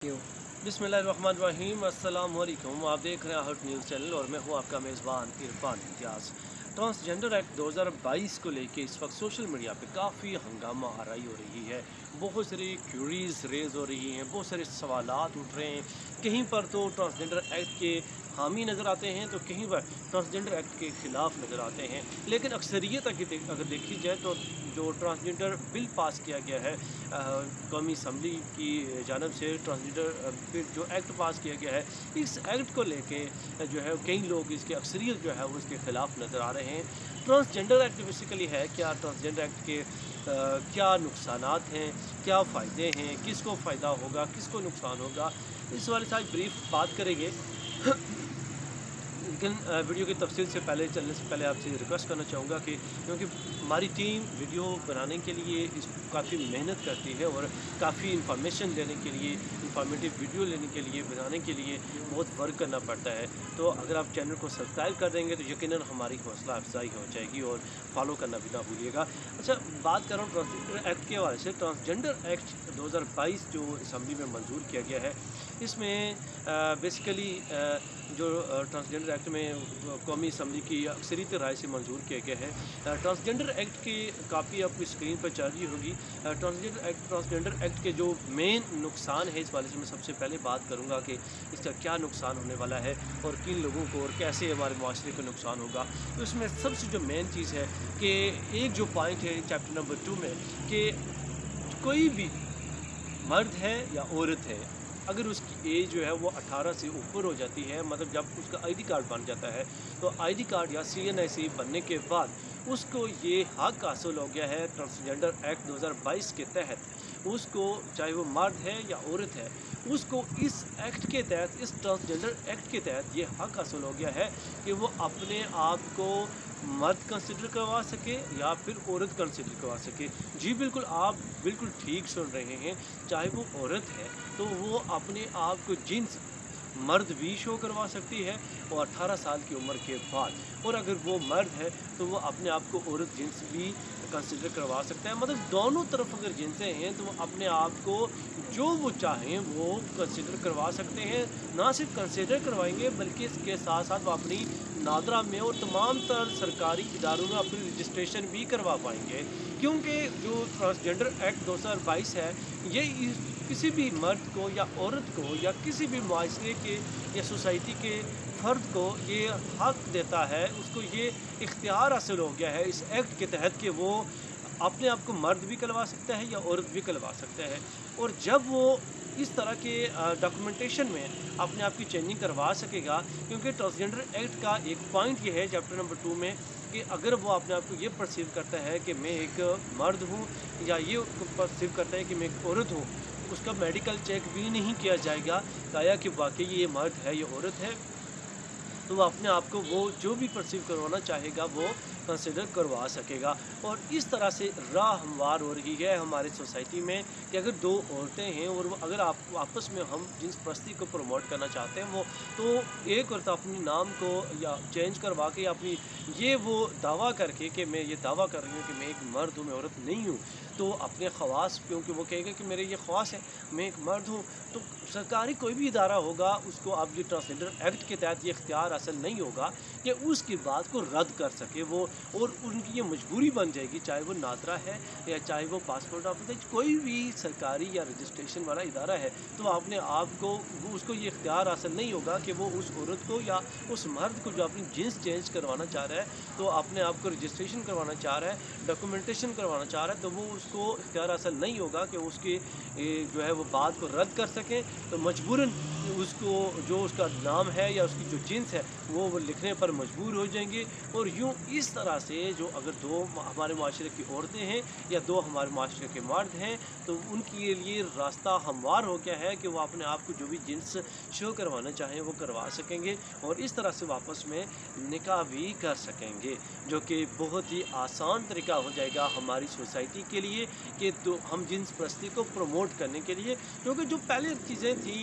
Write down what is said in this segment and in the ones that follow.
क्यों? बिस्मिल्लाहिर्रहमानिर्रहीम, अस्सलाम वालेकुम। आप देख रहे हैं हट न्यूज़ चैनल और मैं हूं आपका मेज़बान इरफान इम्तियाज़। ट्रांसजेंडर एक्ट 2022 को लेके इस वक्त सोशल मीडिया पे काफ़ी हंगामा आराई हो रही है। बहुत सारी क्यूरीज रेज हो रही हैं, बहुत सारे सवालात उठ रहे हैं। कहीं पर तो ट्रांसजेंडर एक्ट के हामी नज़र आते हैं तो कहीं पर ट्रांसजेंडर एक्ट के ख़िलाफ़ नज़र आते हैं। लेकिन अक्सरियत अगर देखी जाए तो जो ट्रांसजेंडर बिल पास किया गया है कौमी असम्बली की जानब से, ट्रांसजेंडर बिल जो एक्ट पास किया गया है, इस एक्ट को लेके जो है कई लोग इसके अक्सरियत जो है वो इसके ख़िलाफ़ नज़र आ रहे हैं। ट्रांसजेंडर एक्ट बेसिकली है क्या? ट्रांसजेंडर एक्ट के क्या नुकसानात हैं, क्या फ़ायदे हैं, किसको फ़ायदा होगा, किसको नुकसान होगा, इस वाले से आज ब्रीफ बात करेंगे। लेकिन वीडियो की तफसील से पहले चलने से पहले आपसे रिक्वेस्ट करना चाहूँगा कि क्योंकि हमारी टीम वीडियो बनाने के लिए इस काफ़ी मेहनत करती है और काफ़ी इंफॉर्मेशन लेने के लिए, इंफॉर्मेटिव वीडियो लेने के लिए, बनाने के लिए बहुत वर्क करना पड़ता है। तो अगर आप चैनल को सब्सक्राइब कर देंगे तो यकीनन हमारी हौसला अफजाई हो जाएगी और फॉलो करना भी ना भूलिएगा। अच्छा, बात कर रहा हूँ ट्रांसजेंडर एक्ट के हवाले से। ट्रांसजेंडर एक्ट 2022 जो असम्बली में मंजूर किया गया है, इसमें बेसिकली जो ट्रांसजेंडर एक्ट में कौमी असम्बली की अक्सरियत राय से मंजूर किया गया है। ट्रांसजेंडर एक्ट की कापी आपकी स्क्रीन पर चल रही होगी। ट्रांसजेंडर एक्ट के जो मेन नुकसान है, इस वाले से मैं सबसे पहले बात करूंगा कि इसका क्या नुकसान होने वाला है और किन लोगों को और कैसे हमारे माशरे को नुकसान होगा। तो इसमें सबसे जो मेन चीज़ है कि एक जो पॉइंट है चैप्टर नंबर 2 में कि कोई भी मर्द है या औरत है, अगर उसकी एज जो है वो 18 से ऊपर हो जाती है, मतलब जब उसका आईडी कार्ड बन जाता है, तो आईडी कार्ड या सीएनआईसी बनने के बाद उसको ये हक हासिल हो गया है ट्रांसजेंडर एक्ट 2022 के तहत। उसको, चाहे वो मर्द है या औरत है, उसको इस एक्ट के तहत, इस ट्रांसजेंडर एक्ट के तहत ये हक हासिल हो गया है कि वो अपने आप को मर्द कंसिडर करवा सके या फिर औरत कंसिडर करवा सके। जी बिल्कुल, आप बिल्कुल ठीक सुन रहे हैं। चाहे वो औरत है तो वो अपने आप को जिन्स मर्द भी शो करवा सकती है और 18 साल की उम्र के बाद, और अगर वो मर्द है तो वो अपने आप को औरत जिन्स भी कंसिडर करवा सकता है। मतलब दोनों तरफ अगर जिनसे हैं तो वो अपने आप को जो वो चाहें वो कंसिडर करवा सकते हैं। ना सिर्फ कंसिडर करवाएंगे बल्कि इसके साथ साथ वो अपनी नादरा में और तमाम तर सरकारी इदारों में अपनी रजिस्ट्रेशन भी करवा पाएंगे। क्योंकि जो ट्रांसजेंडर एक्ट 2022 है, ये किसी भी मर्द को या औरत को या किसी भी माशरे के या सोसाइटी के फ़र्द को ये हक देता है, उसको ये इख्तियार हासिल हो गया है इस एक्ट के तहत कि वो अपने आप को मर्द भी कहलवा सकता है या औरत भी कहलवा सकता है। और जब वो इस तरह के डॉक्यूमेंटेशन में अपने आप की चेंजिंग करवा सकेगा, क्योंकि ट्रांसजेंडर एक्ट का एक पॉइंट ये है चैप्टर नंबर 2 में कि अगर वो अपने आप को ये परसीव करता है कि मैं एक मर्द हूँ या ये परसीव करता है कि मैं एक औरत हूँ, उसका मेडिकल चेक भी नहीं किया जाएगा आया कि वाकई ये मर्द है या औरत है, तो वो अपने आप को वो जो भी परसीव करवाना चाहेगा वो कंसिडर करवा सकेगा। और इस तरह से राह हमवार हो रही है हमारे सोसाइटी में कि अगर दो औरतें हैं और वो अगर आप आपस में हम जिन्स परस्ती को प्रमोट करना चाहते हैं, वो तो एक औरत अपनी नाम को या चेंज करवा के अपनी ये वो दावा करके कि मैं ये दावा कर रही हूँ कि मैं एक मर्द हूँ, मैं औरत नहीं हूँ, तो अपने ख़वास, क्योंकि वो कहेगा कि मेरे ये ख्वास है, मैं एक मर्द हूँ, तो सरकारी कोई भी इदारा होगा उसको अब ये ट्रांसजेंडर एक्ट के तहत ये इख्तियार हासिल नहीं होगा कि उसकी बात को रद्द कर सके वो, और उनकी ये मजबूरी बन जाएगी, चाहे वो नादरा है या चाहे वो पासपोर्ट ऑफिस है, कोई भी सरकारी या रजिस्ट्रेशन वाला इदारा है, तो अपने आप को वो उसको ये इख्तियार हासिल नहीं होगा कि वो उस औरत को या उस मर्द को जो अपनी जिन्स चेंज करवाना चाह रहा है, तो अपने आप को रजिस्ट्रेशन करवाना चाह रहा है, डॉक्यूमेंटेशन करवाना चाह रहा है, तो वो उसको इख्तियार हासिल नहीं होगा कि उसकी जो है वो बात को रद्द कर सकें। तो मजबूरन उसको जो उसका नाम है या उसकी जो जिन्स है वो लिखने पर मजबूर हो जाएंगे। और यूँ इस तरह से जो अगर दो हमारे माशरे की औरतें हैं या दो हमारे माशरे के मर्द हैं, तो उनके लिए रास्ता हमवार हो गया है कि वो अपने आप को जो भी जिन्स शो करवाना चाहें वो करवा सकेंगे और इस तरह से वापस में निकाह भी कर सकेंगे, जो कि बहुत ही आसान तरीका हो जाएगा हमारी सोसाइटी के लिए कि तो हम जिन्स परस्ती को प्रमोट करने के लिए। क्योंकि जो पहले चीज़ें थी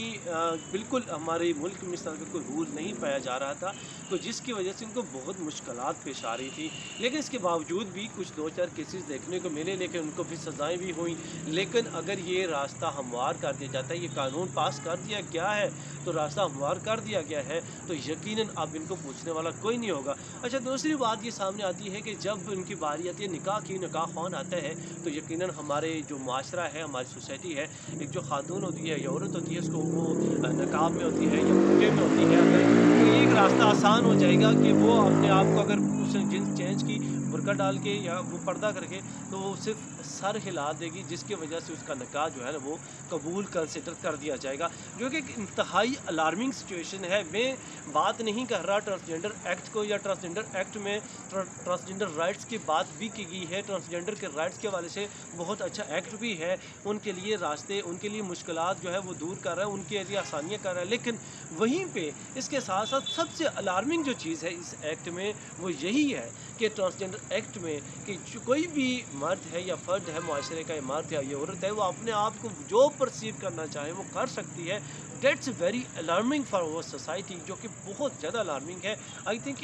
बिल्कुल हमारे मुल्क में इस तरह का कोई रूल नहीं पाया जा रहा था, तो जिसकी वजह से उनको बहुत मुश्किलात पेश आ रही थी। थी, लेकिन इसके बावजूद भी कुछ 2-4 केसेस देखने को मिले, लेकिन उनको भी सज़ाएँ भी हुई। लेकिन अगर ये रास्ता हमवार कर दिया जाता है, ये कानून पास कर दिया गया है, तो रास्ता हमवार कर दिया गया है, तो यकीनन अब इनको पूछने वाला कोई नहीं होगा। अच्छा, दूसरी बात ये सामने आती है कि जब इनकी बारी आती है निकाह की, निकाह ख़्वान आता है, तो यकीनन हमारे जो माशरा है, हमारी सोसाइटी है, एक जो खातून होती है या औरत होती है, उसको वो नकाब में होती है या बुर्के में होती है, अगर तो एक रास्ता आसान हो जाएगा कि वो अपने आप को, अगर उसने जीन्स चेंज की, बुर्का डाल के या वो पर्दा करके, तो वो सिर्फ सर हिला देगी, जिसकी वजह से उसका निकाह जो है ना वो कबूल कंसिडर कर दिया जाएगा, जो कि एक इंतहाई अलार्मिंग सिचुएशन है। मैं बात नहीं कर रहा ट्रांसजेंडर एक्ट को, या ट्रांसजेंडर एक्ट में ट्रांसजेंडर राइट्स की बात भी की गई है, ट्रांसजेंडर के राइट्स के हवाले से बहुत अच्छा एक्ट भी है, उनके लिए रास्ते, उनके लिए मुश्किलात जो है वो दूर कर रहा है, उनके लिए आसानियाँ कर रहा है। लेकिन वहीं पे इसके साथ साथ सबसे अलार्मिंग जो चीज़ है इस एक्ट में वो यही है कि ट्रांसजेंडर एक्ट में कि कोई भी मर्द है या फर्द है, माशरे का मर्द है या औरत है, वो अपने आप को जो परसीव करना चाहे वो कर सकती है। That's very alarming for our society, जो कि बहुत ज़्यादा अलार्मिंग है। आई थिंक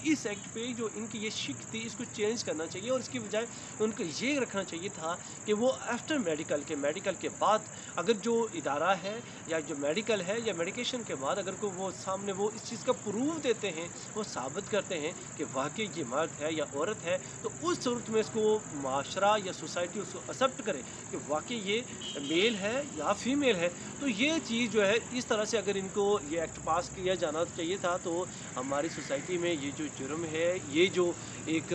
इस एक्ट पे जो इनकी ये शिक थी, इसको चेंज करना चाहिए, और इसकी बजाय उनको ये रखना चाहिए था कि वो आफ्टर मेडिकल के बाद अगर जो इदारा है या जो मेडिकल है या मेडिकेशन के बाद अगर को वो सामने वो इस चीज़ का प्रूफ देते हैं, वो साबित करते हैं कि वाकई ये मर्द है या औरत है, तो उस सूरत में इसको माशरा या सोसाइटी उसको एक्सेप्ट करे कि वाकई ये मेल है या फीमेल है। तो ये चीज़ जो है, इस तरह से अगर इनको ये एक्ट पास किया जाना चाहिए था, तो हमारी सोसाइटी में ये जो जुर्म है, ये जो एक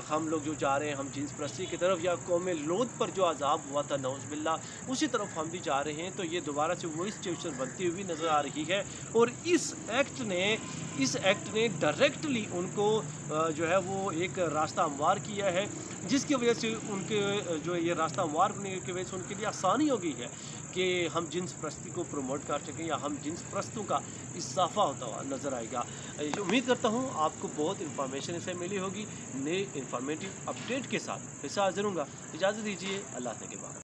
हम लोग जो जा रहे हैं हम जिन्स परस्ती की तरफ, या कौम लोद पर जो अजाब हुआ था नौज़ बिल्लाह, उसी तरफ हम भी जा रहे हैं, तो ये दोबारा से वही सिचुएशन बनती हुई नज़र आ रही है। और इस एक्ट ने डायरेक्टली उनको जो है वो एक रास्ता हमवार किया है, जिसकी वजह से उनके जो ये रास्ता हमवार होने की वजह से उनके लिए आसानी हो गई है कि हम जिन्स परस्ती को प्रमोट कर सकें, या हम जिन्स परस्तों का इजाफा होता हुआ नज़र आएगा। उम्मीद करता हूँ आपको बहुत इन्फॉर्मेशन इससे मिली होगी। नए इन्फॉर्मेटिव अपडेट के साथ फिर से हाजिर हूँगा। इजाज़त दीजिए, अल्लाह के बाद।